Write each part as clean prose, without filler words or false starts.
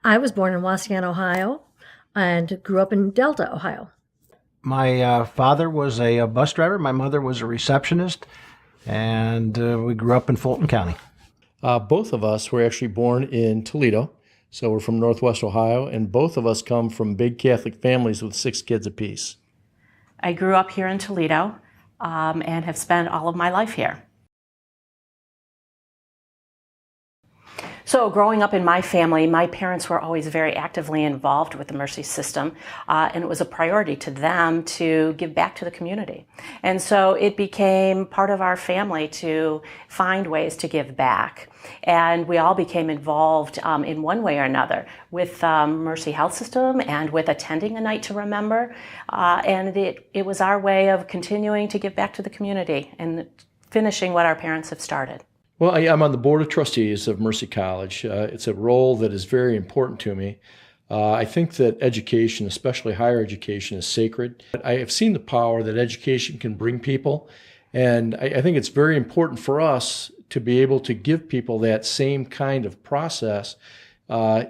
I was born in Waseon, Ohio, and grew up in Delta, Ohio. My father was a bus driver. My mother was a receptionist, and we grew up in Fulton County. Both of us were actually born in Toledo, so we're from Northwest Ohio, and both of us come from big Catholic families with 6 kids apiece. I grew up here in Toledo and have spent all of my life here. So growing up in my family, my parents were always very actively involved with the Mercy system, and it was a priority to them to give back to the community. And so it became part of our family to find ways to give back. And we all became involved in one way or another with Mercy Health System and with attending A Night to Remember. And it was our way of continuing to give back to the community and finishing what our parents have started. Well, I'm on the board of trustees of Mercy College. It's a role that is very important to me. I think that education, especially higher education, is sacred. I have seen the power that education can bring people, and I think it's very important for us to be able to give people that same kind of process,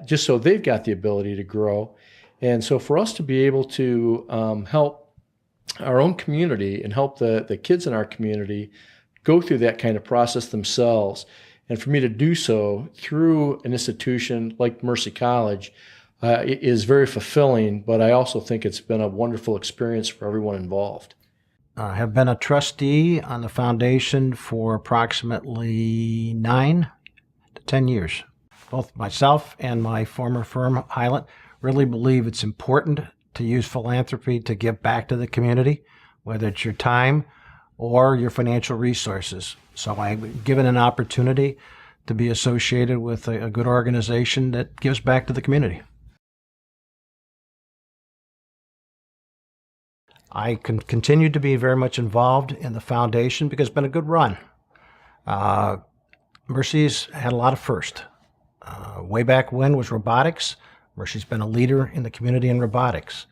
just so they've got the ability to grow. And so for us to be able to help our own community and help the kids in our community go through that kind of process themselves, and for me to do so through an institution like Mercy College is very fulfilling, but I also think it's been a wonderful experience for everyone involved. I have been a trustee on the foundation for approximately 9 to 10 years. Both myself and my former firm, Highland, really believe it's important to use philanthropy to give back to the community, whether it's your time or your financial resources. So I'm given an opportunity to be associated with a good organization that gives back to the community. I can continue to be very much involved in the foundation because it's been a good run. Mercy's had a lot of firsts. Way back when was robotics. Mercy's been a leader in the community in robotics.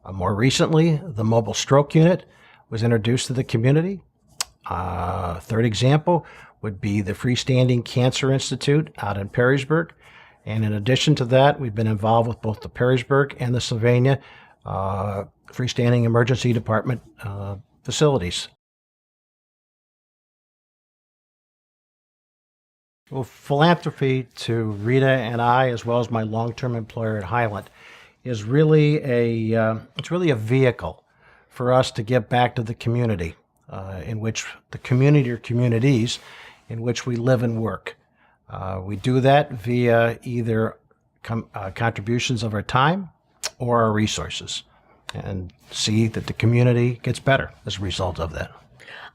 More recently, the mobile stroke unit was introduced to the community. Third example would be the Freestanding Cancer Institute out in Perrysburg. And in addition to that, we've been involved with both the Perrysburg and the Sylvania Freestanding Emergency Department facilities. Well, philanthropy to Rita and I, as well as my long-term employer at Highland, is really it's really a vehicle for us to give back to the community, in which the community or communities in which we live and work. We do that via either contributions of our time or our resources, and see that the community gets better as a result of that.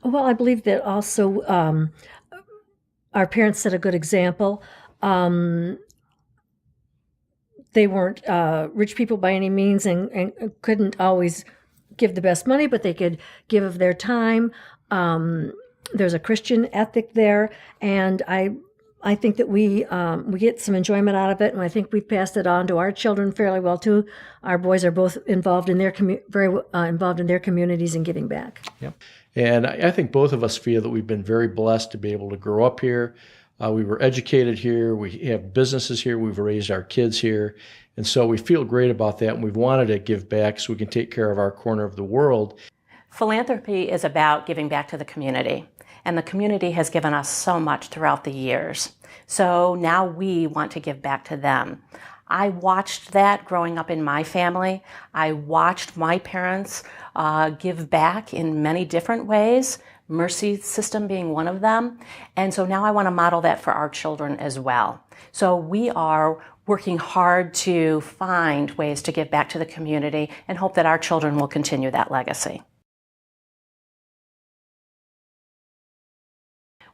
Well, I believe that also our parents set a good example. They weren't rich people by any means and couldn't always give the best money, but they could give of their time. There's a Christian ethic there, and I think that we get some enjoyment out of it, and I think we've passed it on to our children fairly well too. Our boys are both involved in their involved in their communities and giving back. Yep. And I think both of us feel that we've been very blessed to be able to grow up here. We were educated here. We have businesses here. We've raised our kids here. And so we feel great about that, and we've wanted to give back so we can take care of our corner of the world. Philanthropy is about giving back to the community, and the community has given us so much throughout the years. So now we want to give back to them. I watched that growing up in my family. I watched my parents give back in many different ways, Mercy system being one of them. And so now I want to model that for our children as well. So we are working hard to find ways to give back to the community and hope that our children will continue that legacy.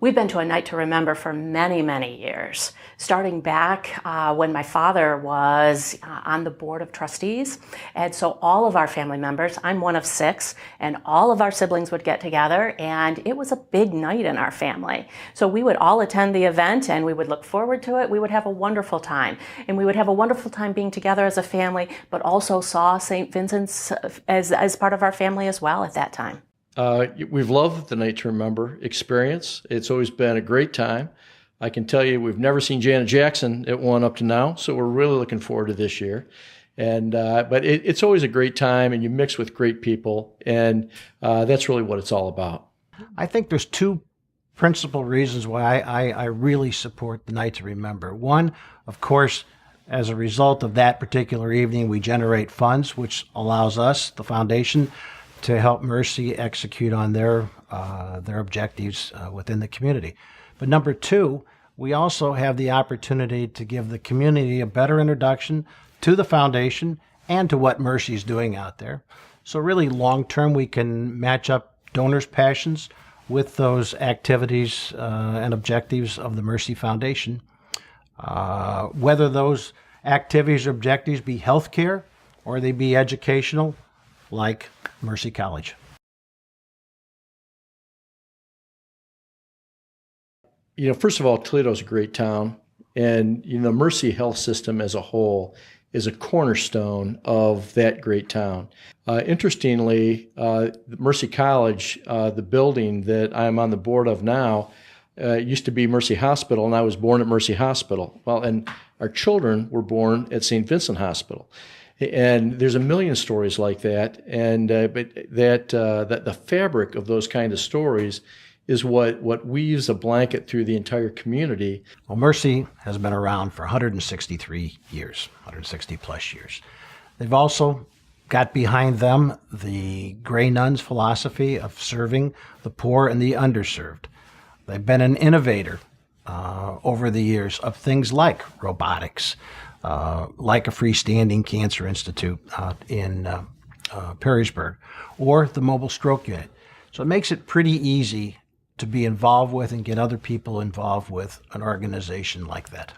We've been to A Night to Remember for many, many years, starting back when my father was on the board of trustees. And so all of our family members, I'm one of 6, and all of our siblings would get together, and it was a big night in our family. So we would all attend the event, and we would look forward to it. We would have a wonderful time. And we would have a wonderful time being together as a family, but also saw St. Vincent's as part of our family as well at that time. We've loved the Night to Remember experience. It's always been a great time. I can tell you we've never seen Janet Jackson at one up to now, so we're really looking forward to this year. And but it's always a great time, and you mix with great people, and that's really what it's all about. I think there's two principal reasons why I really support the Night to Remember. One, of course, as a result of that particular evening, we generate funds, which allows us, the foundation, to help Mercy execute on their objectives within the community. But number two, we also have the opportunity to give the community a better introduction to the foundation and to what Mercy is doing out there. So really long term, we can match up donors' passions with those activities and objectives of the Mercy Foundation. Whether those activities or objectives be healthcare or they be educational, like Mercy College. First of all, Toledo's a great town, and the Mercy Health System as a whole is a cornerstone of that great town. Interestingly, Mercy College, the building that I'm on the board of now, used to be Mercy Hospital, and I was born at Mercy Hospital. Well, and our children were born at St. Vincent Hospital. And there's a million stories like that, and but that the fabric of those kind of stories is what weaves a blanket through the entire community. Well, Mercy has been around for 163 years, 160 plus years. They've also got behind them the Grey Nuns philosophy of serving the poor and the underserved. They've been an innovator over the years of things like robotics, like a freestanding cancer institute in Perrysburg, or the mobile stroke unit. So it makes it pretty easy to be involved with and get other people involved with an organization like that.